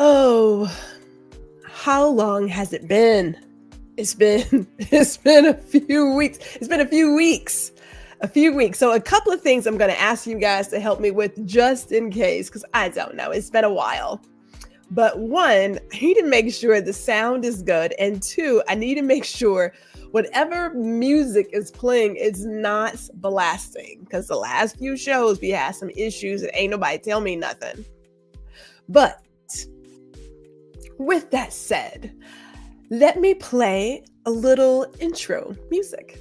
Oh, how long has it been? It's been a few weeks. It's been a few weeks. A few weeks. So a couple of things I'm going to ask you guys to help me with just in case cuz I don't know. It's been a while. But one, I need to make sure the sound is good, and two, I need to make sure whatever music is playing is not blasting cuz the last few shows we had some issues and ain't nobody tell me nothing. But with that said, let me play a little intro music.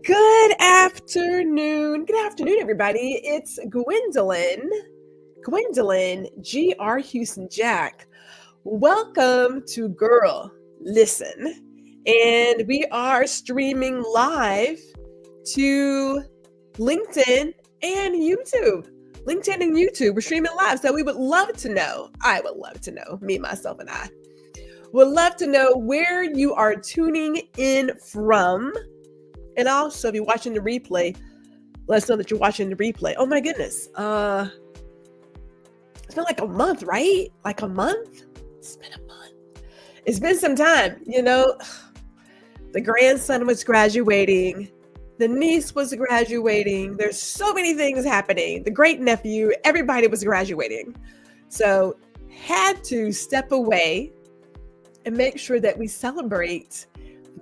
Good afternoon. Good afternoon, everybody. It's Gwendolyn, G.R. Houston Jack. Welcome to Guuuuurl Listen. And we are streaming live to LinkedIn and YouTube. We're streaming live. So we would love to know, I would love to know, me, myself, and I would love to know where you are tuning in from. And also, if you're watching the replay, let us know that you're watching the replay. Oh my goodness. It's been like a month, right? Like a month? It's been a month. It's been some time, you know. The grandson was graduating. The niece was graduating. There's so many things happening. The great nephew, everybody was graduating. So had to step away and make sure that we celebrate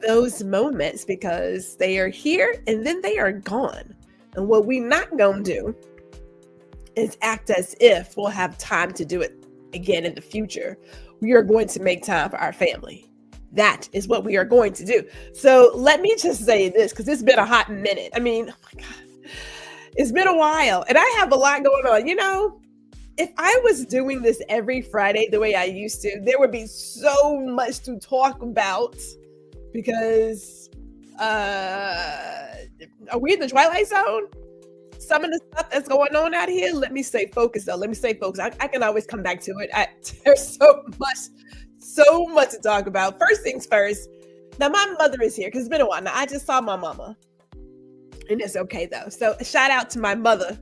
those moments because they are here and then they are gone. And what we not gonna do is act as if we'll have time to do it again in the future. We are going to make time for our family. That is what we are going to do. So let me just say this, because it's been a hot minute. I mean, oh my God, it's been a while and I have a lot going on. You know, if I was doing this every Friday the way I used to, there would be so much to talk about. Because are we in the Twilight Zone? Some of the stuff that's going on out here, let me stay focused though. Let me stay focused. I can always come back to it. There's so much to talk about. First things first. Now my mother is here because it's been a while. Now I just saw my mama. And it's okay though. So shout out to my mother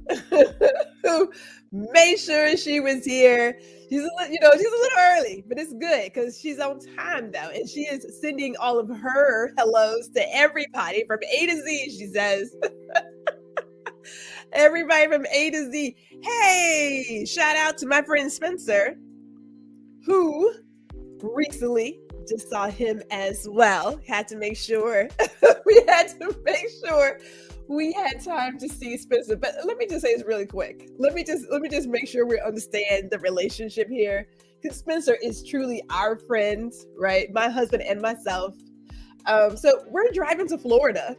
who made sure she was here. She's a little early, but it's good because she's on time though. And she is sending all of her hellos to everybody from A to Z, she says. Everybody from A to Z. Hey, shout out to my friend Spencer, who recently just saw him as well. Had to make sure we had time to see Spencer. But let me just say this really quick. Let me just make sure we understand the relationship here. Because Spencer is truly our friend, right? My husband and myself. So we're driving to Florida.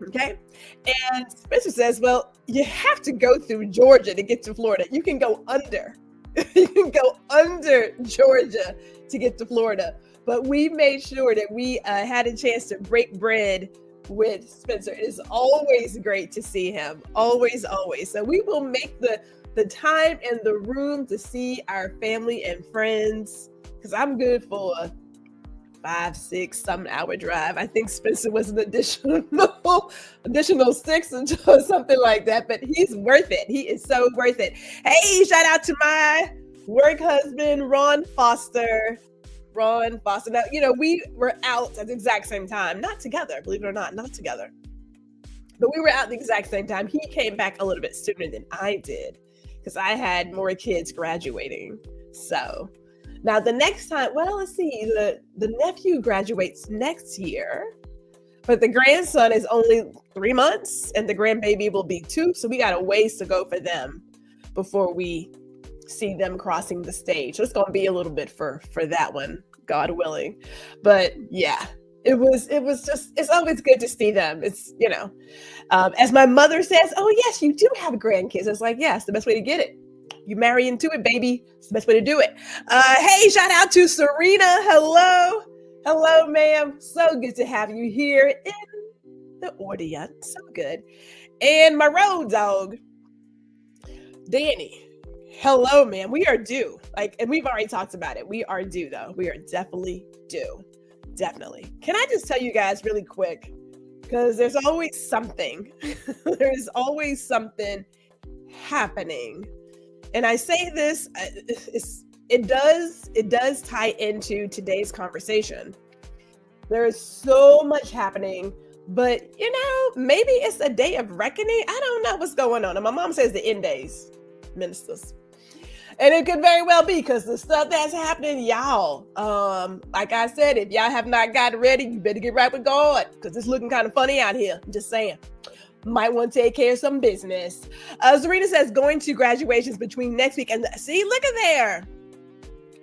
Okay. And Spencer says, well, you have to go through Georgia to get to Florida. You can go under. You can go under Georgia to get to Florida. But we made sure that we had a chance to break bread with Spencer. It is always great to see him. Always. So we will make the time and the room to see our family and friends because I'm good for a 5-6 hour drive. I think Spencer was an additional 6 or something like that, but he's worth it. He is so worth it. Hey, shout out to my work husband, Ron Foster. Now, you know, we were out at the exact same time, not together, believe it or not together, but we were out at the exact same time. He came back a little bit sooner than I did because I had more kids graduating. So now the next time, well, let's see, the nephew graduates next year, but the grandson is only 3 months and the grandbaby will be 2. So we got a ways to go for them before we see them crossing the stage. So it's going to be a little bit for that one, God willing. But yeah, it was just, it's always good to see them. It's, you know, as my mother says, oh yes, you do have grandkids. It's like, yes, the best way to get it. You marry into it, baby. It's the best way to do it. Hey, shout out to Serena. Hello. Hello, ma'am. So good to have you here in the audience. So good. And my road dog, Danny. Hello, man. We are due. And we've already talked about it. We are due, though. We are definitely due. Definitely. Can I just tell you guys really quick? Because there's always something. There's always something happening. And I say this, it does tie into today's conversation. There is so much happening, but maybe it's a day of reckoning. I don't know what's going on. And my mom says the end days, ministers. And it could very well be because the stuff that's happening, y'all. Like I said, if y'all have not gotten ready, you better get right with God because it's looking kind of funny out here. I'm just saying. Might want to take care of some business. Zarina says going to graduations between next week and see, look at there.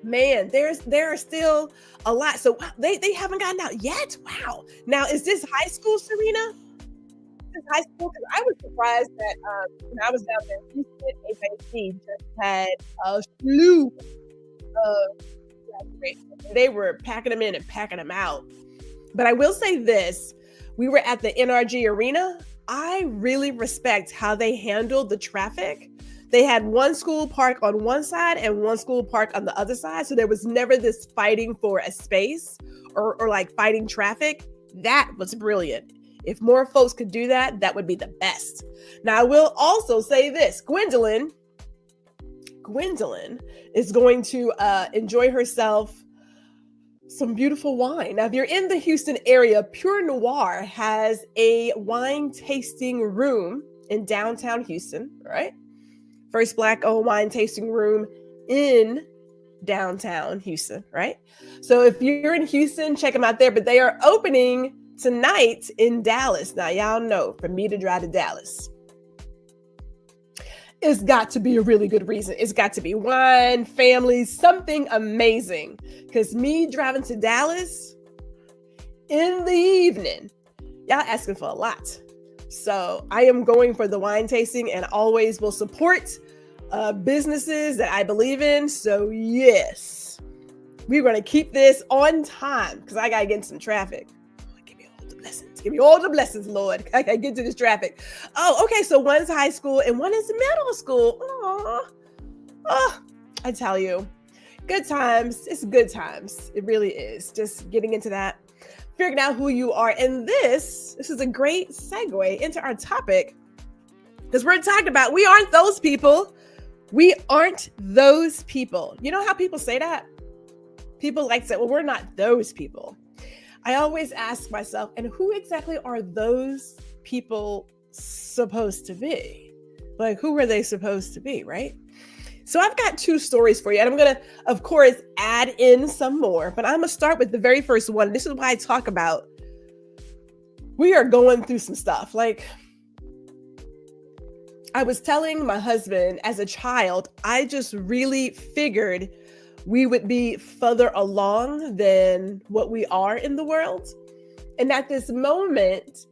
Man, there are still a lot. So they haven't gotten out yet. Wow. Now, is this high school, Serena? High school, because I was surprised that when I was down there in Houston, AIC just had a slew of graduations. They were packing them in and packing them out. But I will say this, we were at the NRG Arena. I really respect how they handled the traffic. They had one school park on one side and one school park on the other side. So there was never this fighting for a space or like fighting traffic. That was brilliant. If more folks could do that, that would be the best. Now, I will also say this. Gwendolyn is going to enjoy herself some beautiful wine. Now, if you're in the Houston area, Pur Noire has a wine tasting room in downtown Houston, right? First Black-owned wine tasting room in downtown Houston, right? So if you're in Houston, check them out there. But they are opening tonight in Dallas. Now, y'all know, for me to drive to Dallas, it's got to be a really good reason. It's got to be wine, family, something amazing. Because me driving to Dallas in the evening, y'all asking for a lot. So I am going for the wine tasting and always will support businesses that I believe in. So yes, we're going to keep this on time because I got to get in some traffic. Give me all the blessings, Lord. I gotta get to this traffic. Oh, okay. So one's high school and one is middle school. Oh, I tell you, good times. It's good times. It really is. Just getting into that, figuring out who you are. And this is a great segue into our topic because we're talking about we aren't those people. We aren't those people. You know how people say that? People like to say, well, we're not those people. I always ask myself, and who exactly are those people supposed to be? Like, who are they supposed to be, right? So I've got two stories for you, and I'm going to, of course, add in some more, but I'm going to start with the very first one. This is why I talk about we are going through some stuff. Like, I was telling my husband as a child, I just really figured we would be further along than what we are in the world. And at this moment,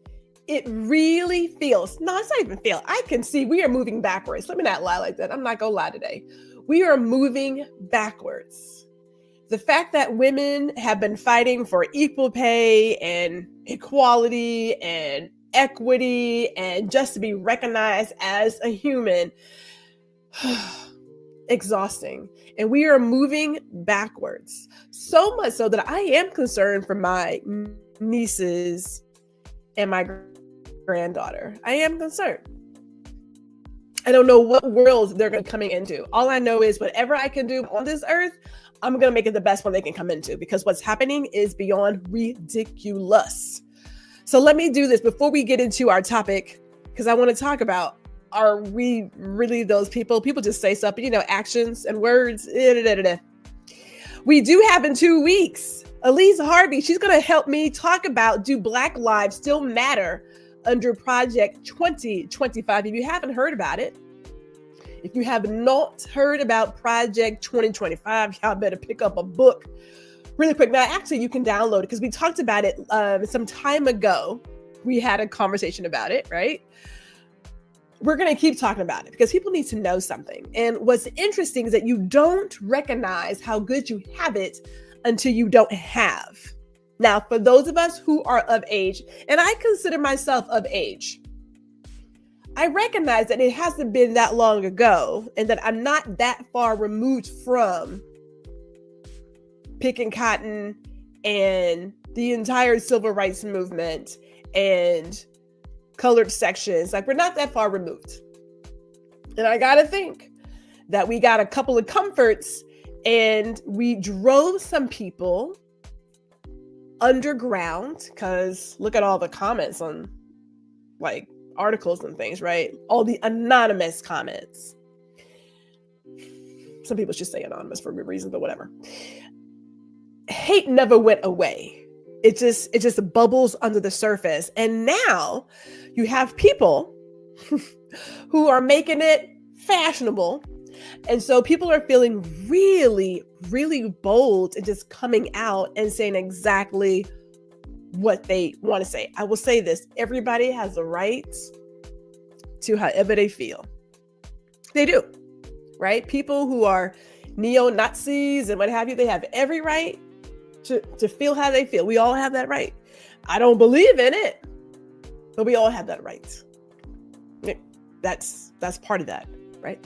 it really feels, no, it's not even feel. I can see we are moving backwards. Let me not lie like that. I'm not gonna lie today. We are moving backwards. The fact that women have been fighting for equal pay and equality and equity and just to be recognized as a human, exhausting. And we are moving backwards. So much so that I am concerned for my nieces and my granddaughter. I am concerned. I don't know what world they're going to be coming into. All I know is whatever I can do on this earth, I'm going to make it the best one they can come into because what's happening is beyond ridiculous. So let me do this before we get into our topic because I want to talk about, are we really those people? People just say stuff, actions and words. We do have in 2 weeks, Elise Harvey. She's going to help me talk about, do Black lives still matter under Project 2025? If you haven't heard about it, if you have not heard about Project 2025, y'all better pick up a book really quick. Now, actually, you can download it because we talked about it some time ago. We had a conversation about it, right? we're going to keep talking about it because people need to know something. And what's interesting is that you don't recognize how good you have it until you don't have. Now, for those of us who are of age, and I consider myself of age, I recognize that it hasn't been that long ago and that I'm not that far removed from picking cotton and the entire civil rights movement and colored sections. Like, we're not that far removed. And I got to think that we got a couple of comforts and we drove some people underground, because look at all the comments on like articles and things, right? All the anonymous comments. Some people should say anonymous for good reason, but whatever. Hate never went away. It just bubbles under the surface. And now you have people who are making it fashionable. And so people are feeling really, really bold and just coming out and saying exactly what they want to say. I will say this: everybody has a right to however they feel. They do, right? People who are neo-Nazis and what have you, they have every right to feel how they feel. We all have that right. I don't believe in it, but we all have that right. That's part of that, right?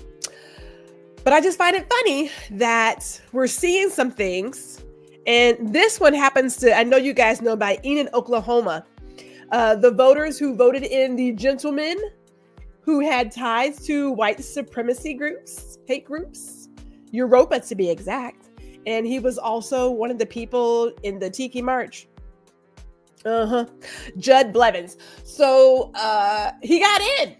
But I just find it funny that we're seeing some things. And this one happens to, I know you guys know about Enid, Oklahoma. The voters who voted in the gentleman who had ties to white supremacy groups, hate groups, Europa to be exact. And he was also one of the people in the Tiki March. Judd Blevins. So he got in.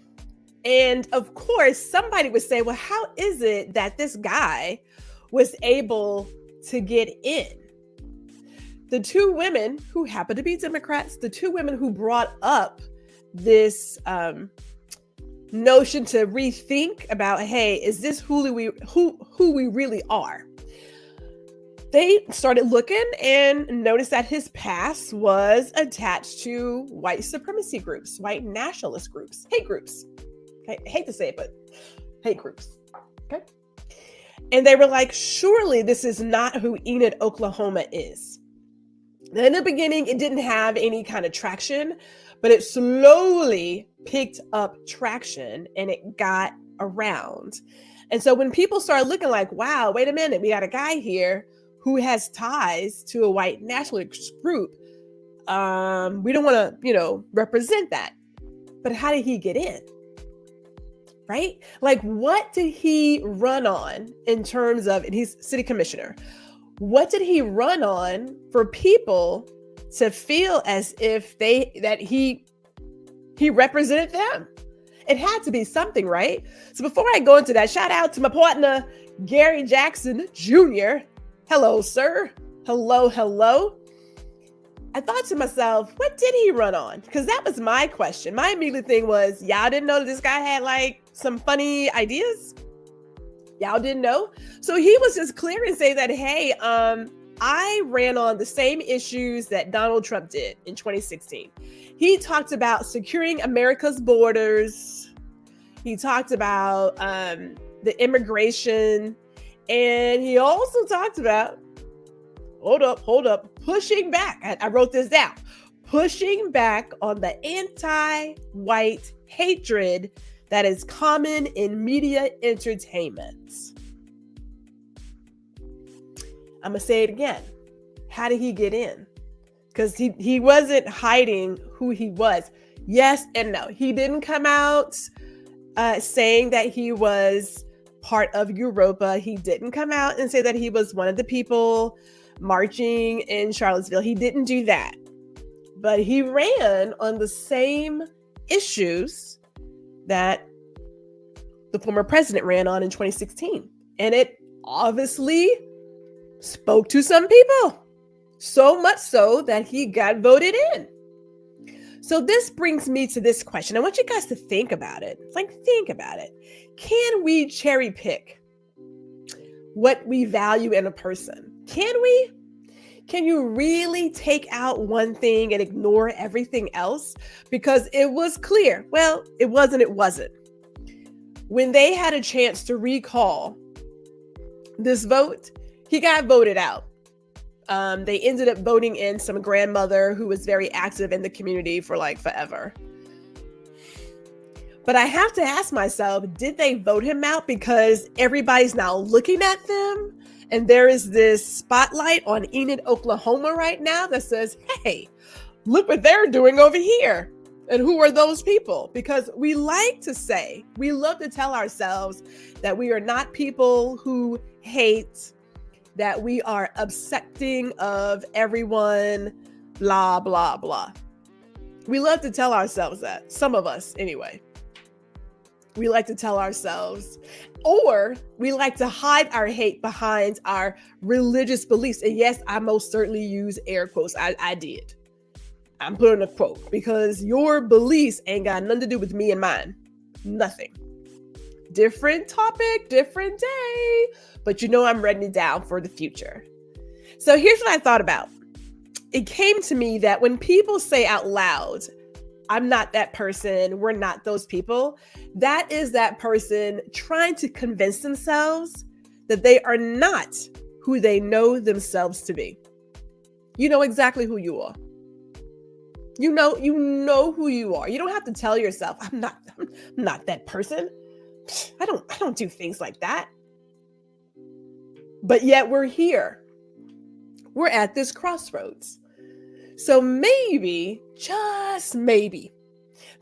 And of course, somebody would say, well, how is it that this guy was able to get in? The two women who happen to be Democrats, the two women who brought up this notion to rethink about, hey, is this who we really are? They started looking and noticed that his past was attached to white supremacy groups, white nationalist groups, hate groups. I hate to say it, but hate groups. Okay. And they were like, surely this is not who Enid, Oklahoma is. Now, in the beginning, it didn't have any kind of traction, but it slowly picked up traction and it got around. And so when people started looking like, wow, wait a minute, we got a guy here who has ties to a white nationalist group. We don't want to, represent that. But how did he get in? Right? Like, what did he run on in terms of, and he's city commissioner, what did he run on for people to feel as if he represented them? It had to be something, right? So before I go into that, shout out to my partner, Gary Jackson Jr. Hello, sir. Hello. I thought to myself, what did he run on? Because that was my question. My immediate thing was, y'all didn't know that this guy had like some funny ideas? Y'all didn't know? So he was just clear and say that, hey, I ran on the same issues that Donald Trump did in 2016. He talked about securing America's borders. He talked about the immigration. And he also talked about, hold up, pushing back. I wrote this down. Pushing back on the anti-white hatred that is common in media entertainment. I'm going to say it again. How did he get in? Because he wasn't hiding who he was. Yes and no. He didn't come out saying that he was part of Europa. He didn't come out and say that he was one of the people marching in Charlottesville. He didn't do that. But he ran on the same issues that the former president ran on in 2016. And it obviously spoke to some people. So much so that he got voted in. So this brings me to this question. I want you guys to think about it. Think about it. Can we cherry pick what we value in a person? Can we? Can you really take out one thing and ignore everything else? Because it was clear. Well, it wasn't. when they had a chance to recall this vote, he got voted out. They ended up voting in some grandmother who was very active in the community for like forever. But I have to ask myself, did they vote him out because everybody's now looking at them? And there is this spotlight on Enid, Oklahoma right now that says, hey, look what they're doing over here. And who are those people? Because we like to say, we love to tell ourselves that we are not people who hate, that we are accepting of everyone, blah, blah, blah. We love to tell ourselves that, some of us anyway. We like to tell ourselves, or we like to hide our hate behind our religious beliefs. And yes, I most certainly use air quotes. I did. I'm putting a quote because your beliefs ain't got nothing to do with me and mine. Nothing. Different topic, different day. But you know I'm writing it down for the future. So here's what I thought about. It came to me that when people say out loud, I'm not that person, we're not those people, that is that person trying to convince themselves that they are not who they know themselves to be. You know exactly who you are. You know who you are. You don't have to tell yourself, I'm not that person. I don't do things like that. But yet we're here. We're at this crossroads. So maybe, just maybe,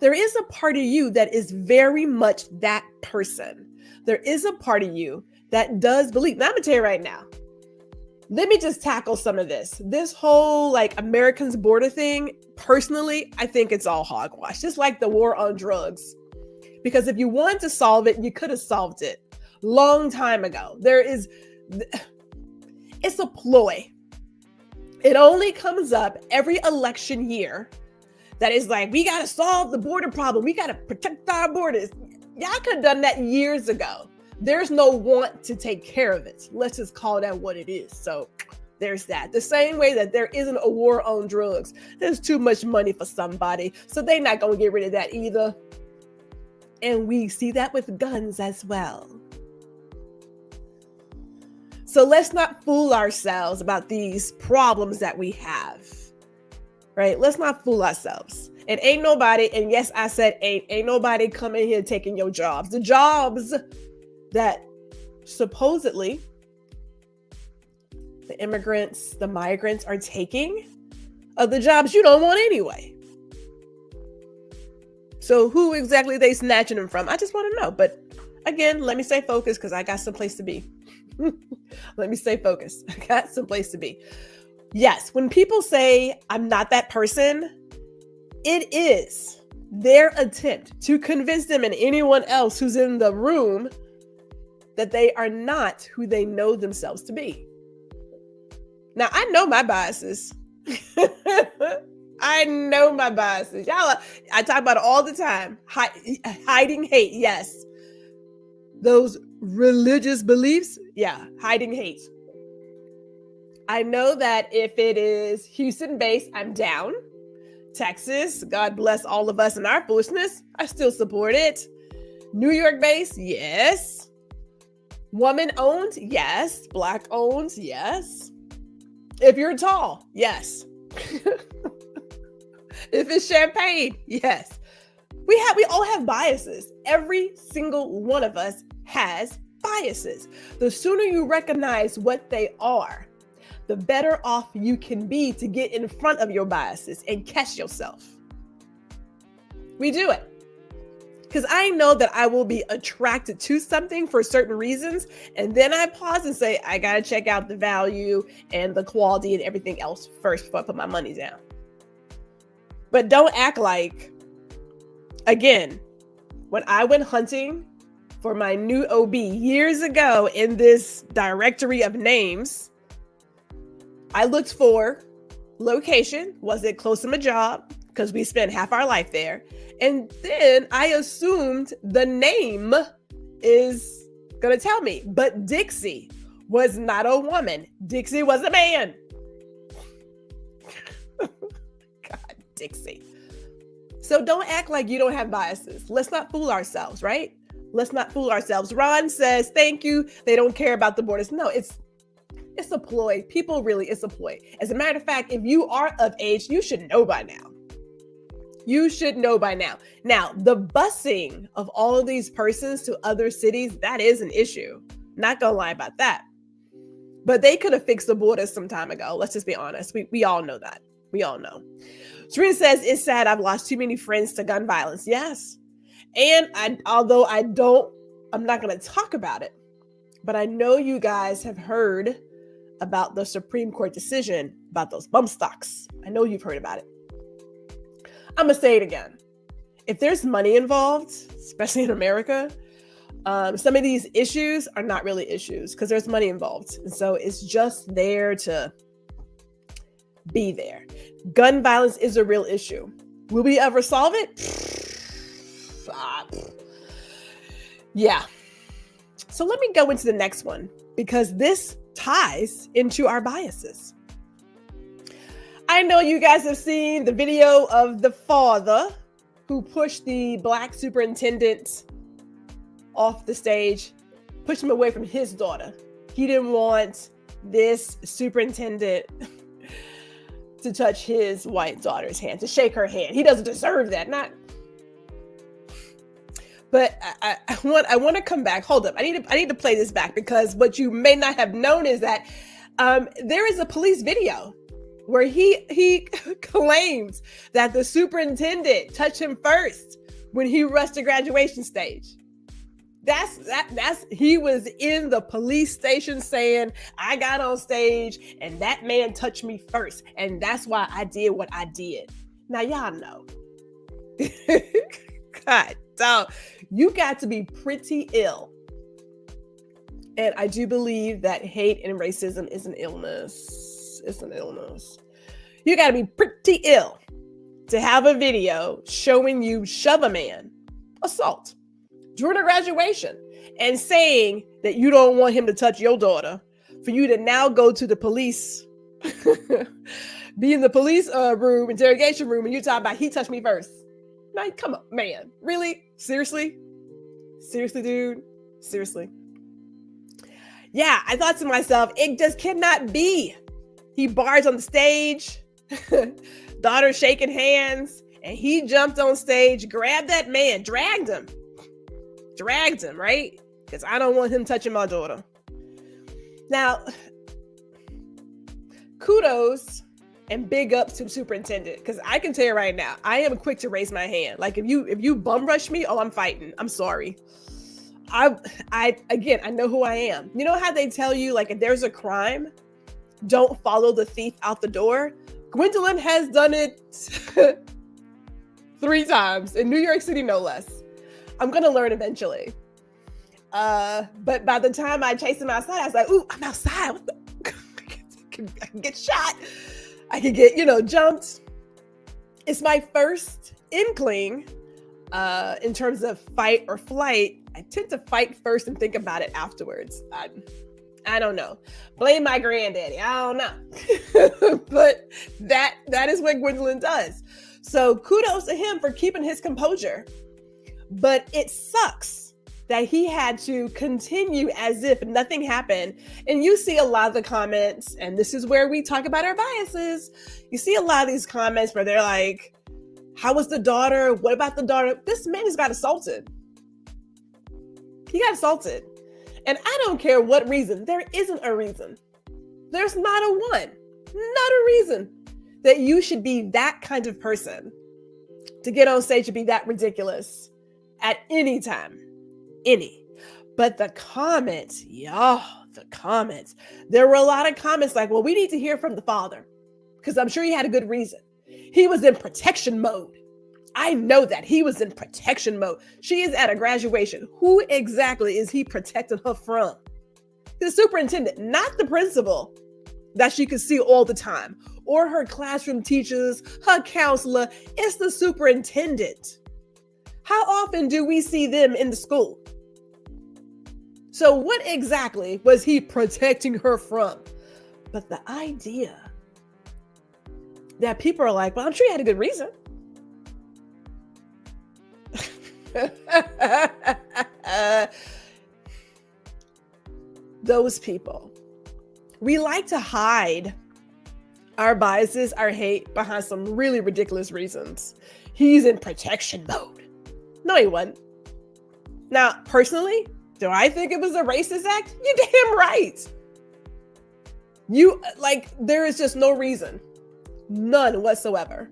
there is a part of you that is very much that person. There is a part of you that does believe. Now I'm gonna tell you right now, let me just tackle some of this. This whole like Americans border thing, personally, I think it's all hogwash. Just like the war on drugs. Because if you wanted to solve it, you could have solved it long time ago. It's a ploy. It only comes up every election year that is like, we got to solve the border problem. We got to protect our borders. Y'all could have done that years ago. There's no want to take care of it. Let's just call that what it is. So there's that. The same way that there isn't a war on drugs. There's too much money for somebody. So they're not going to get rid of that either. And we see that with guns as well. So let's not fool ourselves about these problems that we have, right? Let's not fool ourselves. And ain't nobody, and yes, I said ain't nobody coming here taking your jobs. The jobs that supposedly the immigrants, the migrants are taking are the jobs you don't want anyway. So who exactly they snatching them from? I just want to know. But again, let me stay focused because I got someplace to be. Let me stay focused. I got someplace to be. Yes, when people say I'm not that person, it is their attempt to convince them and anyone else who's in the room that they are not who they know themselves to be. Now, I know my biases. I know my biases. Y'all, I talk about it all the time. Hiding hate, yes. Those religious beliefs, yeah, hiding hate. I know that if it is Houston-based, I'm down. Texas, God bless all of us and our foolishness, I still support it. New York-based, yes. Woman-owned, yes. Black-owned, yes. If you're tall, yes. If it's champagne, yes. We all have biases. Every single one of us has biases. The sooner you recognize what they are, the better off you can be to get in front of your biases and catch yourself. We do it. Because I know that I will be attracted to something for certain reasons. And then I pause and say, I got to check out the value and the quality and everything else first before I put my money down. But don't act like, again, when I went hunting for my new OB years ago in this directory of names, I looked for location. Was it close to my job? Because we spent half our life there. And then I assumed the name is going to tell me. But Dixie was not a woman. Dixie was a man. God, Dixie. So don't act like you don't have biases. Let's not fool ourselves, right? Let's not fool ourselves. Ron says, thank you. They don't care about the borders. No, it's a ploy. People really, it's a ploy. As a matter of fact, if you are of age, you should know by now. You should know by now. Now, the busing of all of these persons to other cities, that is an issue. Not gonna lie about that. But they could have fixed the borders some time ago. Let's just be honest. We all know that. We all know. Serena says, it's sad I've lost too many friends to gun violence. Yes. And I'm not going to talk about it, but I know you guys have heard about the Supreme Court decision about those bump stocks. I know you've heard about it. I'm going to say it again. If there's money involved, especially in America, some of these issues are not really issues because there's money involved. And so it's just there to be there. Gun violence is a real issue. Will we ever solve it? Yeah. So let me go into the next one because this ties into our biases. I know you guys have seen the video of the father who pushed the black superintendent off the stage, pushed him away from his daughter. He didn't want this superintendent to touch his white daughter's hand, to shake her hand. He doesn't deserve that. But I want to come back. Hold up. I need to play this back because what you may not have known is that there is a police video where he claims that the superintendent touched him first when he rushed the graduation stage. He was in the police station saying, I got on stage and that man touched me first. And that's why I did what I did. Now, y'all know. God, so you got to be pretty ill. And I do believe that hate and racism is an illness. It's an illness. You got to be pretty ill to have a video showing you shove a man, assault, during a graduation, and saying that you don't want him to touch your daughter, for you to now go to the police, be in the police room, interrogation room, and you talk about he touched me first. Like, come on, man. Really? Seriously? Seriously, dude? Seriously? Yeah, I thought to myself, it just cannot be. He barged on the stage, daughter shaking hands, and he jumped on stage, grabbed that man, dragged him, right? Because I don't want him touching my daughter. Now, kudos and big ups to the superintendent, because I can tell you right now, I am quick to raise my hand. Like if you bum rush me, oh, I'm fighting. I'm sorry. I know who I am. You know how they tell you, like, if there's a crime, don't follow the thief out the door? Gwendolyn has done it 3 times in New York City, no less. I'm going to learn eventually. But by the time I chased him outside, I was like, ooh, I'm outside. What the? I can get shot. I can get, jumped. It's my first inkling in terms of fight or flight. I tend to fight first and think about it afterwards. I don't know. Blame my granddaddy. I don't know. But that is what Gwendolyn does. So kudos to him for keeping his composure. But it sucks that he had to continue as if nothing happened. And you see a lot of the comments, and this is where we talk about our biases. You see a lot of these comments where they're like, how was the daughter? What about the daughter? This man just got assaulted. He got assaulted. And I don't care what reason. There isn't a reason. There's not a reason that you should be that kind of person to get on stage and be that ridiculous at any time. But the comments, there were a lot of comments like, well, we need to hear from the father because I'm sure he had a good reason. He was in protection mode. I know that he was in protection mode. She is at a graduation. Who exactly is he protecting her from? The superintendent, not the principal that she could see all the time, or her classroom teachers, her counselor. It's the superintendent. How often do we see them in the school? So what exactly was he protecting her from? But the idea that people are like, well, I'm sure he had a good reason. Those people. We like to hide our biases, our hate behind some really ridiculous reasons. He's in protection mode. No, he wasn't. Now, personally, do I think it was a racist act? You're damn right. There is just no reason. None whatsoever.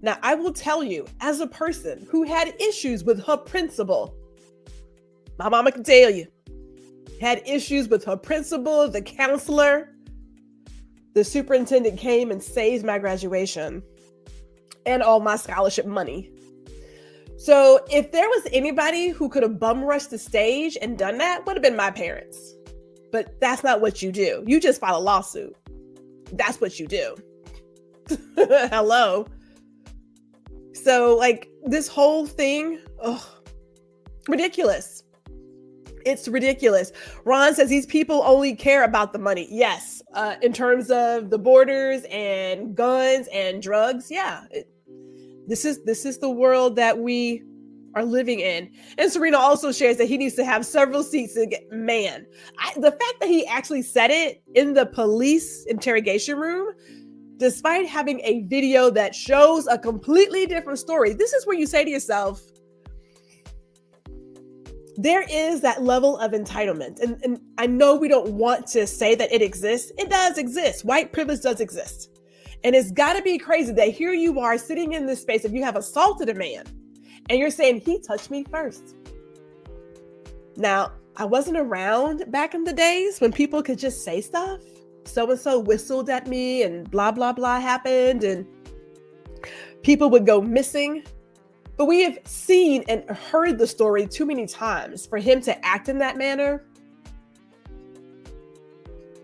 Now, I will tell you, as a person who had issues with her principal, my mama can tell you, had issues with her principal, the counselor, the superintendent came and saved my graduation and all my scholarship money. So if there was anybody who could have bum rushed the stage and done that, would have been my parents. But that's not what you do. You just file a lawsuit. That's what you do. Hello. So this whole thing, ridiculous. It's ridiculous. Ron says these people only care about the money. Yes. In terms of the borders and guns and drugs. Yeah. This is the world that we are living in. And Serena also shares that he needs to have several seats to get, man, the fact that he actually said it in the police interrogation room, despite having a video that shows a completely different story. This is where you say to yourself, there is that level of entitlement. And I know we don't want to say that it exists. It does exist. White privilege does exist. And it's got to be crazy that here you are sitting in this space and you have assaulted a man and you're saying he touched me first. Now, I wasn't around back in the days when people could just say stuff. So-and-so whistled at me and blah, blah, blah happened and people would go missing. But we have seen and heard the story too many times for him to act in that manner.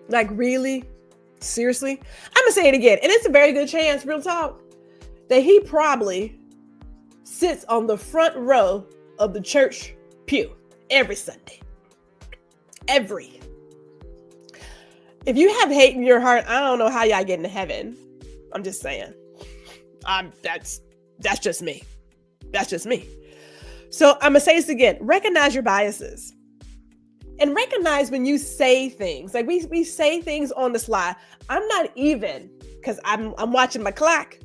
Really? Seriously? I'm going to say it again. And it's a very good chance, real talk, that he probably sits on the front row of the church pew every Sunday. If you have hate in your heart, I don't know how y'all get into heaven. I'm just saying. That's just me. That's just me. So I'm going to say this again. Recognize your biases. And recognize when you say things. We say things on the slide. I'm not even, because I'm watching my clock.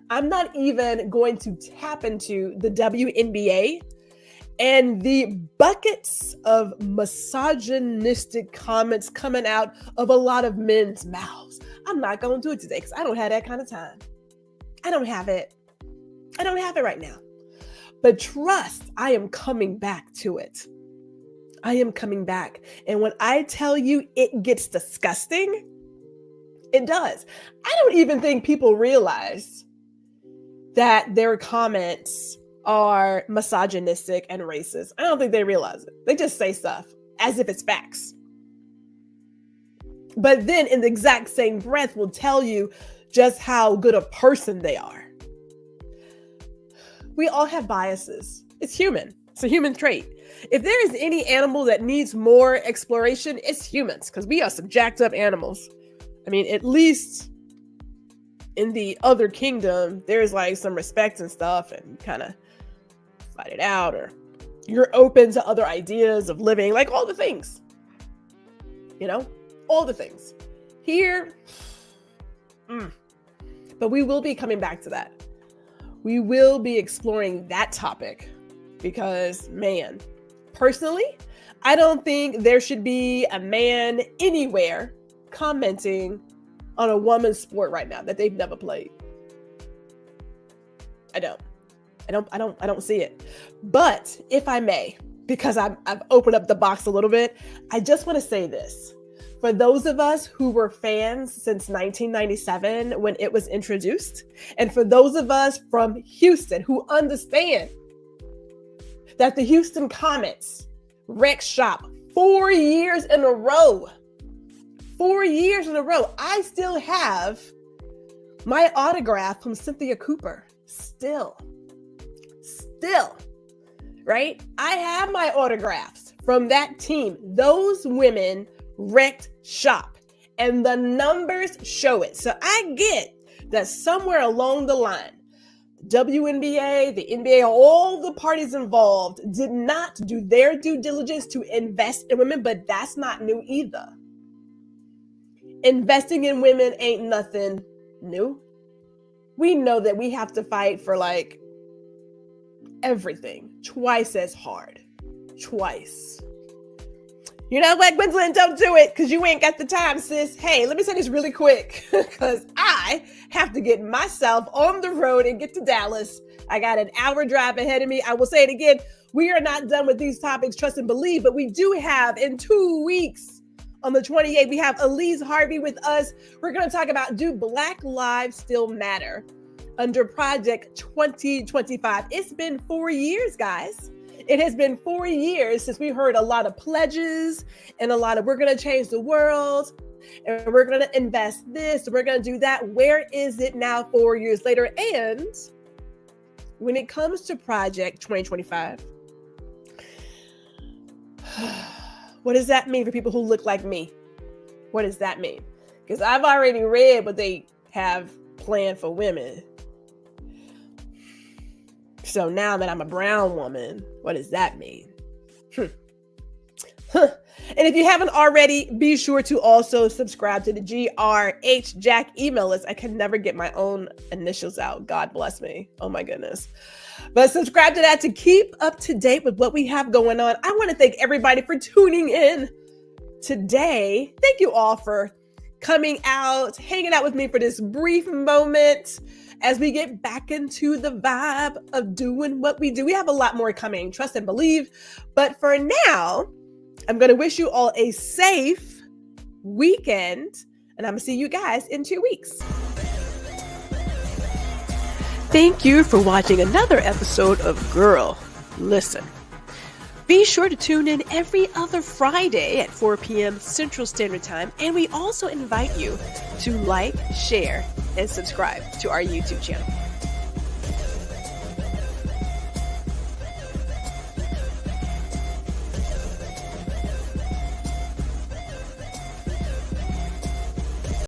I'm not even going to tap into the WNBA and the buckets of misogynistic comments coming out of a lot of men's mouths. I'm not going to do it today because I don't have that kind of time. I don't have it right now. But trust, I am coming back to it. I am coming back. And when I tell you it gets disgusting, it does. I don't even think people realize that their comments are misogynistic and racist. I don't think they realize it. They just say stuff as if it's facts. But then in the exact same breath will tell you just how good a person they are. We all have biases. It's human. It's a human trait. If there is any animal that needs more exploration, it's humans, because we are some jacked up animals. I mean, at least in the other kingdom, there's some respect and stuff and kind of fight it out, or you're open to other ideas of living, all the things, all the things here. But we will be coming back to that. We will be exploring that topic because, man, personally, I don't think there should be a man anywhere commenting on a woman's sport right now that they've never played. I don't see it. But if I may, because I've opened up the box a little bit, I just want to say this. For those of us who were fans since 1997 when it was introduced, and for those of us from Houston who understand that the Houston Comets wreck shop 4 years in a row, 4 years in a row, I still have my autograph from Cynthia Cooper. Still, right? I have my autographs from that team. Those women wrecked shop and the numbers show it. So I get that somewhere along the line, WNBA, the NBA, all the parties involved did not do their due diligence to invest in women, but that's not new either. Investing in women ain't nothing new. We know that we have to fight for like everything twice as hard. Twice. You know what, Gwendolyn, don't do it because you ain't got the time, sis. Hey, let me say this really quick because I have to get myself on the road and get to Dallas. I got an hour drive ahead of me. I will say it again. We are not done with these topics, trust and believe, but we do have in 2 weeks on the 28th, we have Elise Harvey with us. We're going to talk about, do Black Lives Still Matter under Project 2025? It's been 4 years, guys. It has been 4 years since we heard a lot of pledges and a lot of, we're going to change the world and we're going to invest this, and we're going to do that. Where is it now 4 years later? And when it comes to Project 2025, what does that mean for people who look like me? What does that mean? Because I've already read what they have planned for women. So now that I'm a brown woman, what does that mean? And if you haven't already, be sure to also subscribe to the 𝐂𝐞𝐥𝐞𝐬 email list. I can never get my own initials out. God bless me. Oh my goodness. But subscribe to that to keep up to date with what we have going on. I want to thank everybody for tuning in today. Thank you all for coming out, hanging out with me for this brief moment as we get back into the vibe of doing what we do. We have a lot more coming, trust and believe. But for now, I'm going to wish you all a safe weekend, and I'm going to see you guys in 2 weeks. Thank you for watching another episode of Guuuuurl Listen. Be sure to tune in every other Friday at 4 p.m. Central Standard Time, and we also invite you to like, share, and subscribe to our YouTube channel.